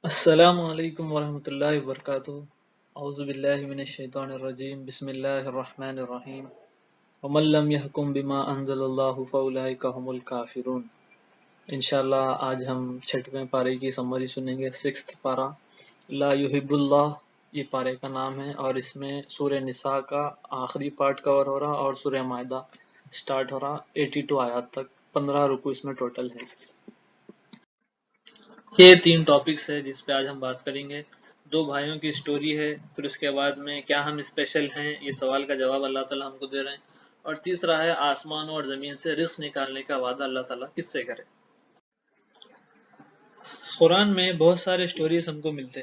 السلام علیکم ورحمۃ اللہ وبرکاتہ۔ اعوذ باللہ من الشیطان الرجیم، بسم اللہ الرحمن الرحیم۔ ومن لم يحکم بما انزل اللہ فاولئک هم الکافرون۔ انشاءاللہ آج ہم چھٹویں پارے کی سمری سنیں گے، سکستھ پارہ لا یحب اللہ، یہ پارے کا نام ہے، اور اس میں سورہ نساء کا آخری پارٹ کور ہو رہا اور سورہ مائدہ سٹارٹ ہو رہا 82 آیات تک، 15 رکوع اس میں ٹوٹل ہے۔ یہ تین ٹاپکس ہے جس پہ آج ہم بات کریں گے۔ دو بھائیوں کی سٹوری ہے، پھر اس کے بعد میں کیا ہم اسپیشل ہیں، یہ سوال کا جواب اللہ تعالیٰ ہم کو دے رہے ہیں، اور تیسرا ہے آسمانوں اور زمین سے رزق نکالنے کا وعدہ اللہ تعالیٰ کس سے کرے۔ قرآن میں بہت سارے سٹوریز ہم کو ملتے۔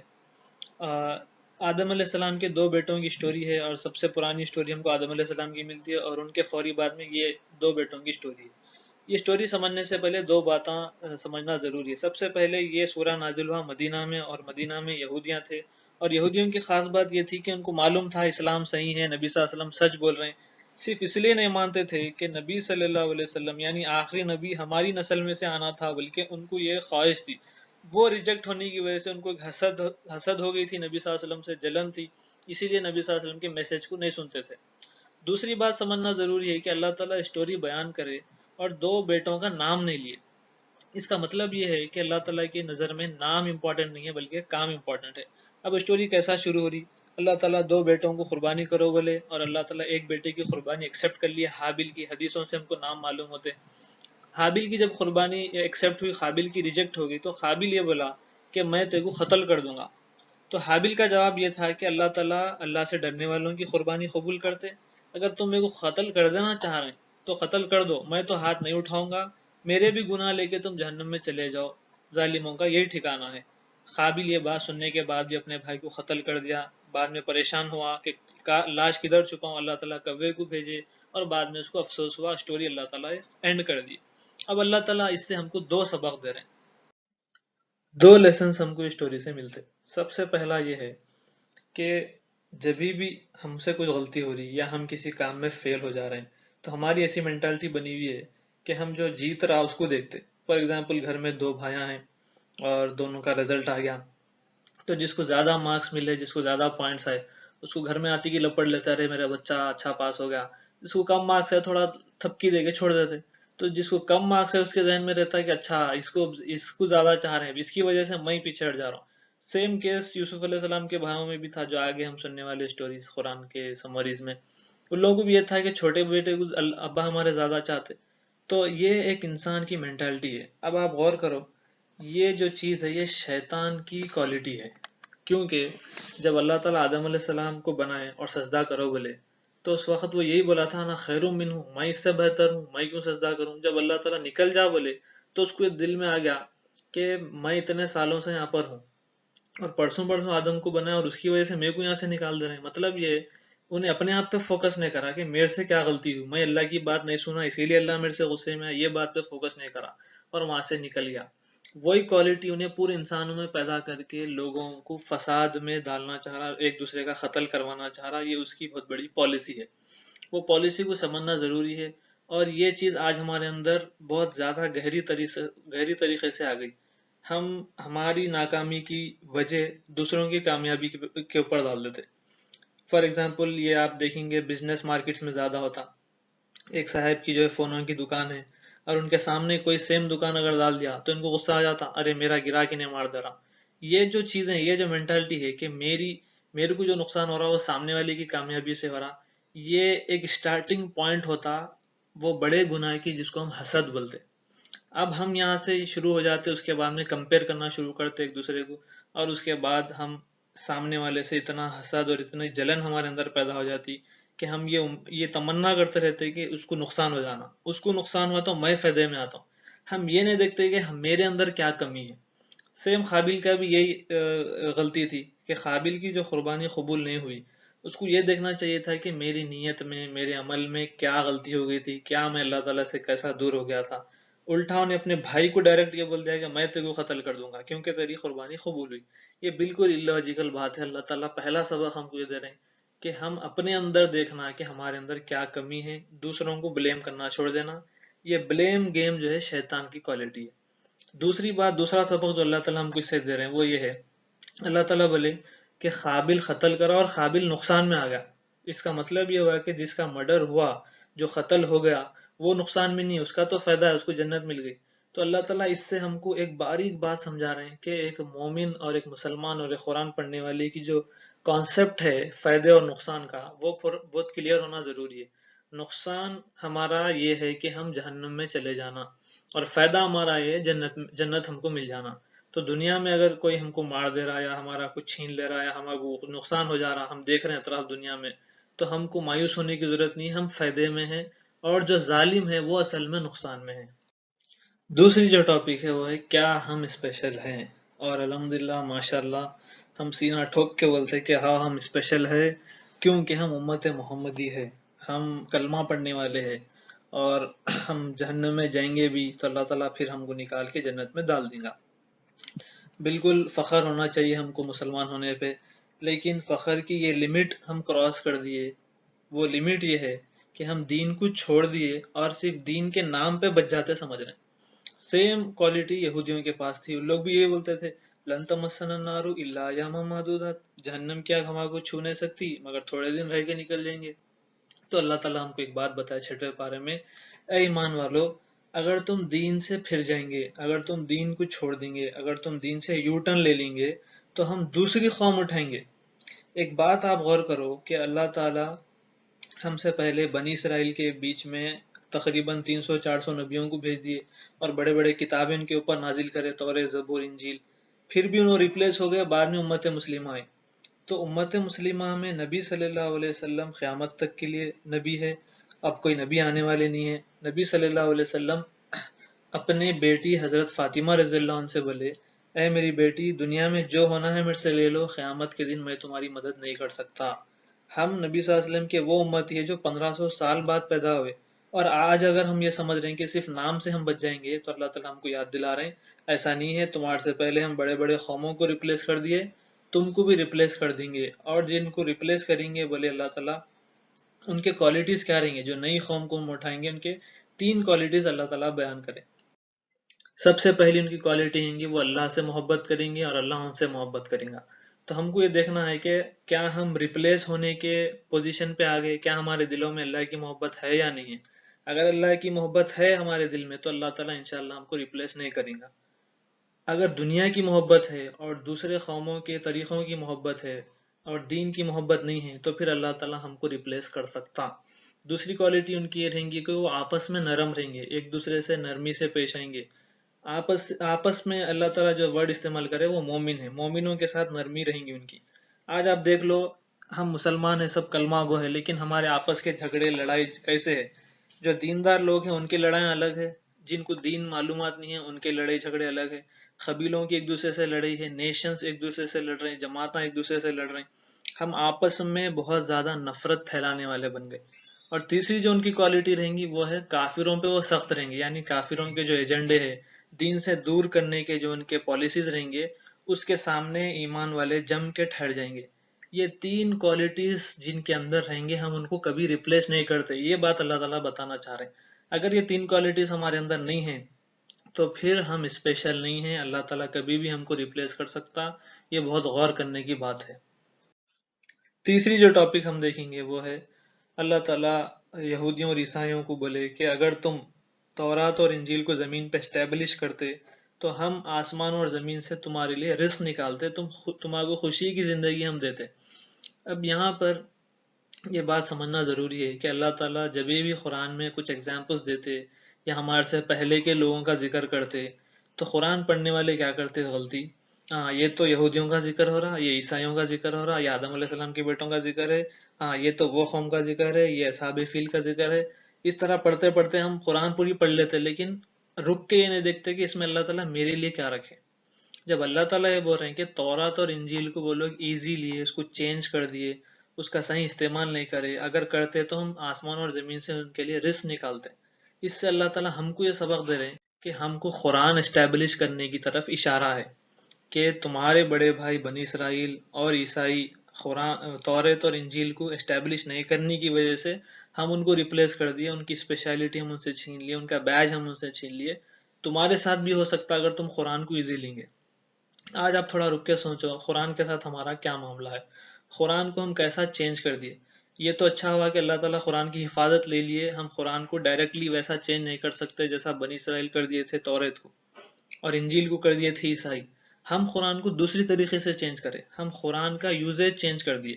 آدم علیہ السلام کے دو بیٹوں کی سٹوری ہے، اور سب سے پرانی سٹوری ہم کو آدم علیہ السلام کی ملتی ہے، اور ان کے فوری بعد میں یہ دو بیٹوں کی سٹوری ہے۔ یہ سٹوری سمجھنے سے پہلے دو باتاں سمجھنا ضروری ہے۔ سب سے پہلے یہ سورہ نازل ہوا مدینہ میں، اور مدینہ میں یہودیاں تھے، اور یہودیوں کی خاص بات یہ تھی کہ ان کو معلوم تھا اسلام صحیح ہے، نبی صلی اللہ علیہ وسلم سچ بول رہے ہیں، صرف اس لیے نہیں مانتے تھے کہ نبی صلی اللہ علیہ وسلم یعنی آخری نبی ہماری نسل میں سے آنا تھا، بلکہ ان کو یہ خواہش تھی، وہ ریجیکٹ ہونے کی وجہ سے ان کو ایک حسد ہو گئی تھی، نبی صلی اللہ علیہ وسلم سے جلن تھی، اسی لیے نبی صلی اللہ علیہ وسلم کے میسج کو نہیں سنتے تھے۔ دوسری بات سمجھنا ضروری ہے کہ اللہ تعالیٰ اسٹوری بیان کرے اور دو بیٹوں کا نام نہیں لیے، اس کا مطلب یہ ہے کہ اللہ تعالیٰ کی نظر میں نام امپورٹنٹ نہیں ہے بلکہ کام امپورٹنٹ ہے۔ اب اسٹوری کیسا شروع ہو رہی، اللہ تعالیٰ دو بیٹوں کو قربانی کرو بولے، اور اللہ تعالیٰ ایک بیٹے کی قربانی ایکسیپٹ کر لیے، حابل کی، حدیثوں سے ہم کو نام معلوم ہوتے۔ حابل کی جب قربانی ایکسیپٹ ہوئی، قابل کی ریجیکٹ ہو گئی، تو قابل یہ بولا کہ میں تیرے کو قتل کر دوں گا۔ تو حابل کا جواب یہ تھا کہ اللہ تعالیٰ اللہ سے ڈرنے والوں کی قربانی قبول کرتے، اگر تم میرے کو قتل کر دینا چاہ رہے ہیں تو قتل کر دو، میں تو ہاتھ نہیں اٹھاؤں گا، میرے بھی گناہ لے کے تم جہنم میں چلے جاؤ، ظالموں کا یہی ٹھکانہ ہے۔ قابل یہ بات سننے کے بعد بھی اپنے بھائی کو قتل کر دیا، بعد میں پریشان ہوا کہ لاش کدھر چھپاؤں، اللہ تعالیٰ کوے کو بھیجے، اور بعد میں اس کو افسوس ہوا، اسٹوری اللہ تعالیٰ اینڈ کر دی۔ اب اللہ تعالیٰ اس سے ہم کو دو سبق دے رہے ہیں، دو لیسنس ہم کو اس اسٹوری سے ملتے۔ سب سے پہلا یہ ہے کہ جب بھی ہم سے کوئی غلطی ہو رہی یا ہم کسی کام میں فیل ہو جا رہے ہیں، تو ہماری ایسی مینٹالٹی بنی ہوئی ہے کہ ہم جو جیت رہا اس کو دیکھتے۔ فار ایگزامپل گھر میں دو بھائیاں ہیں اور دونوں کا رزلٹ آ گیا، تو جس کو زیادہ مارکس ملے، جس کو زیادہ پوائنٹس آئے، اس کو گھر میں آتی کی لپڑ لیتا رہے میرا بچہ اچھا پاس ہو گیا۔ جس کو کم مارکس ہے تھوڑا تھپکی دے کے چھوڑ دیتے۔ تو جس کو کم مارکس ہے اس کے ذہن میں رہتا ہے کہ اچھا اس کو زیادہ چاہ رہے ہیں، اس کی وجہ سے میں پیچھے ہٹ جا رہا ہوں۔ سیم کیس یوسف علیہ السلام کے بھائیوں میں بھی تھا، جو آگے ہم سننے والے سٹوریز قرآن کے سمریز میں، ان لوگوں کو بھی یہ تھا کہ چھوٹے بیٹے کو ابا ہمارے زیادہ چاہتے۔ تو یہ ایک انسان کی مینٹالٹی ہے۔ اب آپ غور کرو، یہ جو چیز ہے یہ شیطان کی کوالٹی ہے، کیونکہ جب اللہ تعالیٰ آدم علیہ السلام کو بنائے اور سجدہ کرو بولے، تو اس وقت وہ یہی بولا تھا نا خیر منہ، میں اس سے بہتر ہوں، میں کیوں سجدہ کروں۔ جب اللہ تعالیٰ نکل جا بولے تو اس کو دل میں آ گیا کہ میں اتنے سالوں سے یہاں پر ہوں، اور پرسوں آدم کو بنایا اور اس کی وجہ سے میرے کو یہاں سے نکال دے رہے ہیں۔ مطلب یہ انہیں اپنے آپ پہ فوکس نہیں کرا کہ میرے سے کیا غلطی ہوئی، میں اللہ کی بات نہیں سنا اسی لیے اللہ میرے سے غصے میں ہے، یہ بات پہ فوکس نہیں کرا اور وہاں سے نکل گیا۔ وہی کوالٹی انہیں پورے انسانوں میں پیدا کر کے لوگوں کو فساد میں ڈالنا چاہ رہا، ایک دوسرے کا قتل کروانا چاہ رہا، یہ اس کی بہت بڑی پالیسی ہے۔ وہ پالیسی کو سمجھنا ضروری ہے، اور یہ چیز آج ہمارے اندر بہت زیادہ گہری طریقے سے آ گئی۔ ہم ہماری ناکامی کی وجہ دوسروں کی کامیابی کے اوپر ڈال دیتے۔ فار ایگزامپل یہ آپ دیکھیں گے بزنس مارکیٹس میں زیادہ ہوتا، ایک صاحب کی جو ہے فونوں کی دکان ہے، اور ان کے سامنے کوئی سیم دکان اگر ڈال دیا تو ان کو غصہ آ جاتا، ارے میرا گراہک انہیں مار دے رہا۔ یہ جو چیزیں، یہ جو مینٹالٹی ہے کہ میرے کو جو نقصان ہو رہا وہ سامنے والے کی کامیابی سے ہو رہا، یہ ایک سٹارٹنگ پوائنٹ ہوتا وہ بڑے گناہ کی، جس کو ہم حسد بولتے۔ اب ہم یہاں سے شروع ہو جاتے، اس کے بعد میں کمپیئر کرنا شروع کرتے ایک دوسرے کو، اور اس کے بعد ہم سامنے والے سے اتنا حسد اور اتنی جلن ہمارے اندر پیدا ہو جاتی کہ ہم یہ تمنا کرتے رہتے کہ اس کو نقصان ہو جانا، اس کو نقصان ہوا تو میں فائدے میں آتا ہوں۔ ہم یہ نہیں دیکھتے کہ میرے اندر کیا کمی ہے۔ سیم قابل کا بھی یہی غلطی تھی کہ قابل کی جو قربانی قبول نہیں ہوئی، اس کو یہ دیکھنا چاہیے تھا کہ میری نیت میں، میرے عمل میں کیا غلطی ہو گئی تھی، کیا میں اللہ تعالیٰ سے کیسا دور ہو گیا تھا۔ الٹا انہیں اپنے بھائی کو ڈائریکٹ یہ بول دیا کہ میں تیرے کو قتل کر دوں گا کیونکہ تیری قربانی قبول ہوئی۔ یہ بالکل اللاجیکل بات ہے۔ اللہ تعالیٰ پہلا سبق ہم کو یہ دے رہے ہیں کہ ہم اپنے اندر دیکھنا کہ ہمارے اندر کیا کمی ہے، دوسروں کو بلیم کرنا چھوڑ دینا۔ یہ بلیم گیم جو ہے شیطان کی کوالٹی ہے۔ دوسری بات، دوسرا سبق جو اللہ تعالیٰ ہم کو اس سے دے رہے ہیں وہ یہ ہے اللہ تعالیٰ بولے کہ قابل قتل کرا اور قابل نقصان میں آ گیا. اس کا مطلب یہ ہوا کہ جس کا مرڈر ہوا، جو قتل ہو گیا، وہ نقصان میں نہیں، اس کا تو فائدہ ہے، اس کو جنت مل گئی. تو اللہ تعالیٰ اس سے ہم کو ایک باریک بات سمجھا رہے ہیں کہ ایک مومن اور ایک مسلمان اور ایک قرآن پڑھنے والے کی جو کانسیپٹ ہے فائدے اور نقصان کا، وہ بہت کلیئر ہونا ضروری ہے. نقصان ہمارا یہ ہے کہ ہم جہنم میں چلے جانا، اور فائدہ ہمارا یہ جنت ہم کو مل جانا. تو دنیا میں اگر کوئی ہم کو مار دے رہا ہے یا ہمارا کچھ چھین لے رہا ہے یا ہمارا کو نقصان ہو جا رہا، ہم دیکھ رہے ہیں اطراف دنیا میں، تو ہم کو مایوس ہونے کی ضرورت نہیں، ہم فائدے میں ہیں، اور جو ظالم ہے وہ اصل میں نقصان میں ہے. دوسری جو ٹاپک ہے وہ ہے کیا ہم اسپیشل ہیں. اور الحمدللہ ماشاءاللہ ہم سینہ ٹھوک کے بولتے کہ ہاں ہم اسپیشل ہے، کیونکہ ہم امت محمدی ہے، ہم کلمہ پڑھنے والے ہیں، اور ہم جہنم میں جائیں گے بھی تو اللہ تعالیٰ پھر ہم کو نکال کے جنت میں ڈال دے گا. بالکل فخر ہونا چاہیے ہم کو مسلمان ہونے پہ، لیکن فخر کی یہ لمٹ ہم کراس کر دیے. وہ لمٹ یہ ہے کہ ہم دین کو چھوڑ دیے اور صرف دین کے نام پہ بچ جاتے سمجھ رہے ہیں. سیم کوالٹی یہودیوں کے پاس تھی، ان لوگ بھی یہ بولتے تھے لن تمسنا النار الا ایاما معدودات، جہنم کیا ہمارا کو چھو نہیں سکتی مگر تھوڑے دن رہ کے نکل جائیں گے. تو اللہ تعالیٰ ہم کو ایک بات بتائے 6ویں پارے میں، اے ایمان والو، اگر تم دین سے پھر جائیں گے، اگر تم دین کو چھوڑ دیں گے، اگر تم دین سے یو ٹرن لے لیں گے، تو ہم دوسری قوم اٹھائیں گے. ایک بات آپ غور کرو کہ اللہ تعالیٰ ہم سے پہلے بنی اسرائیل کے بیچ میں تقریباً 300-400 نبیوں کو بھیج دیے، اور بڑے بڑے کتابیں ان کے اوپر نازل کرے، تورات، زبور، انجیل. پھر بھی انہوں ریپلیس ہو گئے، بعد میں امت مسلمہ آئی. تو امت مسلمہ میں نبی صلی اللہ علیہ وسلم قیامت تک کے لیے نبی ہے، اب کوئی نبی آنے والے نہیں ہے. نبی صلی اللہ علیہ وسلم اپنے بیٹی حضرت فاطمہ رضی اللہ عنہ سے بولے، اے میری بیٹی، دنیا میں جو ہونا ہے میرے سے لے لو، قیامت کے دن میں تمہاری مدد نہیں کر سکتا. ہم نبی صلی اللہ علیہ وسلم کے وہ امتی ہے جو 1500 سال بعد پیدا ہوئے، اور آج اگر ہم یہ سمجھ رہے ہیں کہ صرف نام سے ہم بچ جائیں گے، تو اللہ تعالیٰ ہم کو یاد دلا رہے ہیں ایسا نہیں ہے. تمہارے سے پہلے ہم بڑے بڑے قوموں کو ریپلیس کر دیے، تم کو بھی ریپلیس کر دیں گے. اور جن کو ریپلیس کریں گے بولے اللہ تعالیٰ، ان کے کوالٹیز کیا رہیں گے، جو نئی قوم کو ہم اٹھائیں گے ان کے 3 کوالٹیز اللہ تعالیٰ بیان کریں. سب سے پہلی ان کی کوالٹی ہیں گی وہ اللہ سے محبت کریں گے اور اللہ ان سے محبت کریں گا. تو ہم کو یہ دیکھنا ہے کہ کیا ہم ریپلیس ہونے کے پوزیشن پہ آ گئے، کیا ہمارے دلوں میں اللہ کی محبت ہے یا نہیں ہے. اگر اللہ کی محبت ہے ہمارے دل میں تو اللہ تعالیٰ انشاءاللہ ہم کو ریپلیس نہیں کریں گا. اگر دنیا کی محبت ہے اور دوسرے قوموں کے طریقوں کی محبت ہے اور دین کی محبت نہیں ہے، تو پھر اللہ تعالیٰ ہم کو ریپلیس کر سکتا. دوسری کوالٹی ان کی یہ رہیں گی کہ وہ آپس میں نرم رہیں گے، ایک دوسرے سے نرمی سے پیش آئیں گے. آپس میں اللہ تعالیٰ جو ورڈ استعمال کرے وہ مومن ہے، مومنوں کے ساتھ نرمی رہیں گی ان کی. آج آپ دیکھ لو، ہم مسلمان ہیں، سب کلمہ گو ہے، لیکن ہمارے آپس کے جھگڑے لڑائی کیسے ہے. جو دیندار لوگ ہیں ان کی لڑائیں الگ ہے، جن کو دین معلومات نہیں ہے ان کے لڑائی جھگڑے الگ ہے. قبیلوں کی ایک دوسرے سے لڑائی ہے، نیشنز ایک دوسرے سے لڑ رہے ہیں، جماعتیں ایک دوسرے سے لڑ رہے ہیں. ہم آپس میں بہت زیادہ نفرت پھیلانے والے بن گئے. اور تیسری جو ان کی کوالٹی رہیں گی وہ ہے کافروں پہ وہ سخت رہیں گے، یعنی کافروں کے جو ایجنڈے ہیں، دین سے دور کرنے کے جو ان کے پالیسیز رہیں گے، اس کے سامنے ایمان والے جم کے ٹھہر جائیں گے. یہ 3 کوالٹیز جن کے اندر رہیں گے ہم ان کو کبھی ریپلیس نہیں کرتے. یہ بات اللہ تعالیٰ بتانا چاہ رہے ہیں. اگر یہ 3 کوالٹیز ہمارے اندر نہیں ہیں تو پھر ہم اسپیشل نہیں ہیں، اللہ تعالیٰ کبھی بھی ہم کو ریپلیس کر سکتا. یہ بہت غور کرنے کی بات ہے. تیسری جو ٹاپک ہم دیکھیں گے وہ ہے اللہ تعالیٰ یہودیوں اور عیسائیوں کو بولے کہ اگر تم تورات اور انجیل کو زمین پہ اسٹیبلش کرتے تو ہم آسمان اور زمین سے تمہارے لیے رزق نکالتے، تمہارے کو خوشی کی زندگی ہم دیتے. اب یہاں پر یہ بات سمجھنا ضروری ہے کہ اللہ تعالیٰ جب بھی قرآن میں کچھ ایگزامپلس دیتے یا ہمارے سے پہلے کے لوگوں کا ذکر کرتے، تو قرآن پڑھنے والے کیا کرتے غلطی، ہاں یہ تو یہودیوں کا ذکر ہو رہا، یہ عیسائیوں کا ذکر ہو رہا، یہ آدم علیہ السلام کے بیٹوں کا ذکر ہے، ہاں یہ تو وہ قوم کا ذکر ہے، یہ اصحاب فیل کا ذکر ہے. اس طرح پڑھتے پڑھتے ہم قرآن پوری پڑھ لیتے، لیکن رک کے یہ نہیں دیکھتے کہ اس میں اللہ تعالیٰ میرے لیے کیا رکھے. جب اللہ تعالیٰ یہ بول رہے ہیں کہ تورات اور انجیل کو وہ لوگ ایزی لیے، اس کو چینج کر دیے، اس کا صحیح استعمال نہیں کرے، اگر کرتے تو ہم آسمان اور زمین سے ان کے لیے رزق نکالتے. اس سے اللہ تعالیٰ ہم کو یہ سبق دے رہے ہیں کہ ہم کو قرآن اسٹیبلش کرنے کی طرف اشارہ ہے کہ تمہارے بڑے بھائی بنی اسرائیل اور عیسائی تورات اور انجیل کو اسٹیبلش نہیں کرنے کی وجہ سے ہم ان کو ریپلیس کر دیے، ان کی اسپیشلٹی ہم ان سے چھین لیے، ان کا بیج ہم ان سے چھین لیے. تمہارے ساتھ بھی ہو سکتا اگر تم قرآن کو ایزی لیں گے. آج آپ تھوڑا رک کے سوچو قرآن کے ساتھ ہمارا کیا معاملہ ہے، قرآن کو ہم کیسا چینج کر دیے۔ یہ تو اچھا ہوا کہ اللہ تعالیٰ قرآن کی حفاظت لے لیے، ہم قرآن کو ڈائریکٹلی ویسا چینج نہیں کر سکتے جیسا بنی اسرائیل کر دیے تھے توریت کو، اور انجیل کو کر دیے تھے عیسائی۔ ہم قرآن کو دوسری طریقے سے چینج کریں، ہم قرآن کا یوزیج چینج کر دیے۔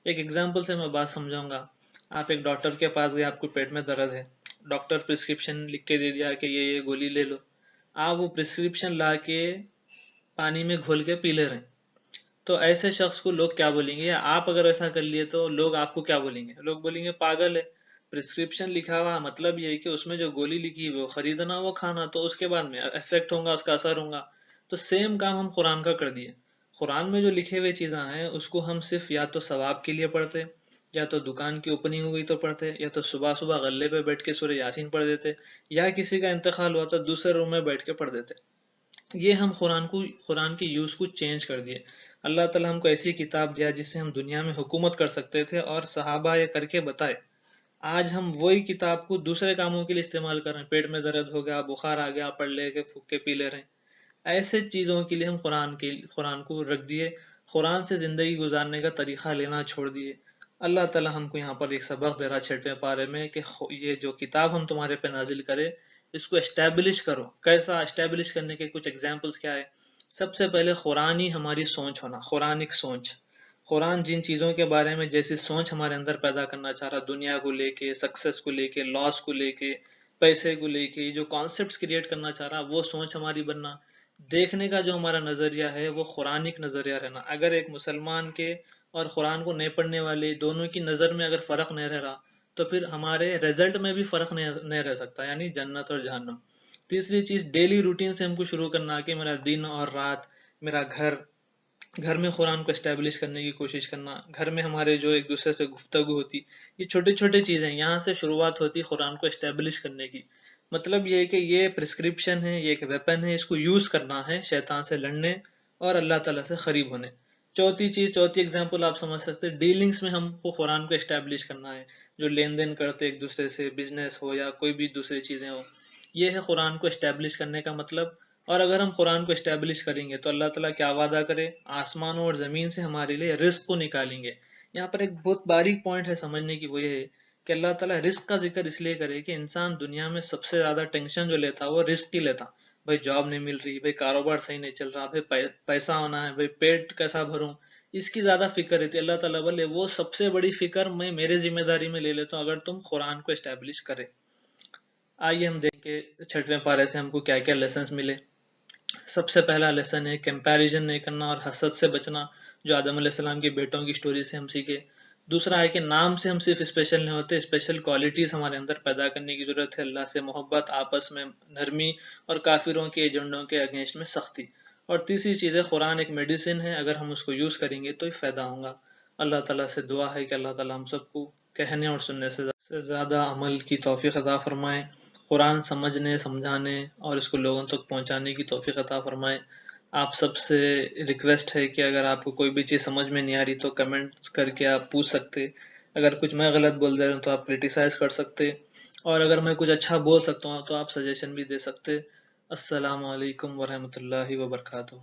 ایک ایگزامپل سے میں بات سمجھاؤں گا۔ آپ ایک ڈاکٹر کے پاس گئے، آپ کو پیٹ میں درد ہے، ڈاکٹر پرسکرپشن لکھ کے دے دیا کہ یہ گولی لے لو، آپ وہ پرسکرپشن لا کے پانی میں گھول کے پی لے رہے ہیں، تو ایسے شخص کو لوگ کیا بولیں گے؟ یا آپ اگر ایسا کر لیے تو لوگ آپ کو کیا بولیں گے؟ لوگ بولیں گے پاگل ہے، پرسکرپشن لکھا ہوا مطلب یہ ہے کہ اس میں جو گولی لکھی وہ خریدنا، وہ کھانا، تو اس کے بعد میں افیکٹ ہوگا، اس کا اثر ہوگا۔ تو سیم کام ہم قرآن کا کر دیے۔ قرآن میں جو لکھے ہوئے چیزیں ہیں اس کو ہم صرف یا تو ثواب کے لیے پڑھتے، یا تو دکان کی اوپننگ ہوئی تو پڑھتے، یا تو صبح صبح غلے پہ بیٹھ کے سورہ یاسین پڑھ دیتے، یا کسی کا انتقال ہوا تو دوسرے روم میں بیٹھ کے پڑھ دیتے۔ یہ ہم قرآن کی یوز کو چینج کر دیے۔ اللہ تعالیٰ ہم کو ایسی کتاب دیا جس سے ہم دنیا میں حکومت کر سکتے تھے، اور صحابہ یہ کر کے بتائے۔ آج ہم وہی کتاب کو دوسرے کاموں کے لیے استعمال کر رہے ہیں، پیٹ میں درد ہو گیا، بخار آ گیا، پڑھ لے کے پھونک کے پی لے رہے ہیں۔ ایسے چیزوں کے لیے ہم قرآن کو رکھ دیے، قرآن سے زندگی گزارنے کا طریقہ لینا چھوڑ دیے۔ اللہ تعالیٰ ہم کو یہاں پر ایک سبق دے رہا 6ویں پارے میں کہ یہ جو کتاب ہم تمہارے پہ نازل کرے اس کو اسٹیبلش کرو۔ کیسا اسٹیبلش کرنے کے کچھ ایگزامپلس کیا ہے؟ سب سے پہلے قرآن ہی ہماری سوچ ہونا، قرآنک سوچ۔ قرآن جن چیزوں کے بارے میں جیسی سوچ ہمارے اندر پیدا کرنا چاہ رہا، دنیا کو لے کے، سکسیس کو لے کے، لاس کو لے کے، پیسے کو لے کے، جو کانسیپٹس کریٹ کرنا چاہ رہا وہ سوچ ہماری بننا۔ دیکھنے کا جو ہمارا نظریہ ہے وہ قرآنک نظریہ رہنا۔ اگر ایک مسلمان کے اور قرآن کو نہیں پڑھنے والے دونوں کی نظر میں اگر فرق نہیں رہ رہا تو پھر ہمارے رزلٹ میں بھی فرق نہیں رہ سکتا، یعنی جنت اور جہنم۔ تیسری چیز ڈیلی روٹین سے ہم کو شروع کرنا کہ میرا دن اور رات، میرا گھر میں قرآن کو اسٹیبلش کرنے کی کوشش کرنا، گھر میں ہمارے جو ایک دوسرے سے گفتگو ہوتی، یہ چھوٹے چھوٹے چیزیں یہاں سے شروعات ہوتی قرآن کو اسٹیبلش کرنے کی۔ مطلب یہ ہے کہ یہ پرسکرپشن ہے، یہ ایک ویپن ہے، اس کو یوز کرنا ہے شیطان سے لڑنے اور اللہ تعالیٰ سے قریب ہونے۔ چوتھی ایگزامپل آپ سمجھ سکتے، ڈیلنگز میں ہم کو قرآن کو اسٹیبلش کرنا ہے، جو لین دین کرتے ایک دوسرے سے، بزنس ہو یا کوئی بھی دوسری چیزیں ہو، یہ ہے قرآن کو اسٹیبلش کرنے کا مطلب۔ اور اگر ہم قرآن کو اسٹیبلش کریں گے تو اللہ تعالیٰ کیا وعدہ کرے؟ آسمانوں اور زمین سے ہمارے لیے رزق کو نکالیں گے۔ یہاں پر ایک بہت باریک پوائنٹ ہے سمجھنے کی، وہ یہ ہے کہ اللہ تعالیٰ رزق کا ذکر اس لیے کرے کہ انسان دنیا میں سب سے زیادہ ٹینشن جو لیتا وہ رزق کی لیتا۔ بھائی جاب نہیں مل رہی، بھائی کاروبار صحیح نہیں چل رہا، بھائی پیسہ ہونا ہے، بھائی پیٹ کیسا بھروں، اس کی زیادہ فکر رہتی۔ اللہ تعالیٰ بولے وہ سب سے بڑی فکر میں میرے ذمہ داری میں لے لیتا ہوں اگر تم قرآن کو اسٹیبلش کرے۔ آئیے ہم دیکھیں کہ 6ویں پارے سے ہم کو کیا کیا لیسنز ملے۔ سب سے پہلا لیسن ہے کمپیریزن نہیں کرنا اور حسد سے بچنا، جو آدم علیہ السلام کی بیٹوں کی سٹوری سے ہم سیکھے۔ دوسرا ہے کہ نام سے ہم صرف اسپیشل نہیں ہوتے، اسپیشل کوالٹیز ہمارے اندر پیدا کرنے کی ضرورت ہے، اللہ سے محبت، آپس میں نرمی، اور کافروں کے ایجنڈوں کے اگینسٹ میں سختی۔ اور تیسری چیز ہے قرآن ایک میڈیسن ہے، اگر ہم اس کو یوز کریں گے تو ہی فائدہ ہوگا۔ اللہ تعالیٰ سے دعا ہے کہ اللہ تعالیٰ ہم سب کو کہنے اور سننے سے زیادہ عمل کی توفیق عطا فرمائے، قرآن سمجھنے، سمجھانے اور اس کو لوگوں تک پہنچانے کی توفیق عطا فرمائے۔ آپ سب سے ریکویسٹ ہے کہ اگر آپ کو کوئی بھی چیز سمجھ میں نہیں آ رہی تو کمنٹس کر کے آپ پوچھ سکتے، اگر کچھ میں غلط بول دے رہا ہوں تو آپ کرٹیسائز کر سکتے، اور اگر میں کچھ اچھا بول سکتا ہوں تو آپ سجیشن بھی دے سکتے۔ السلام علیکم ورحمۃ اللہ وبرکاتہ۔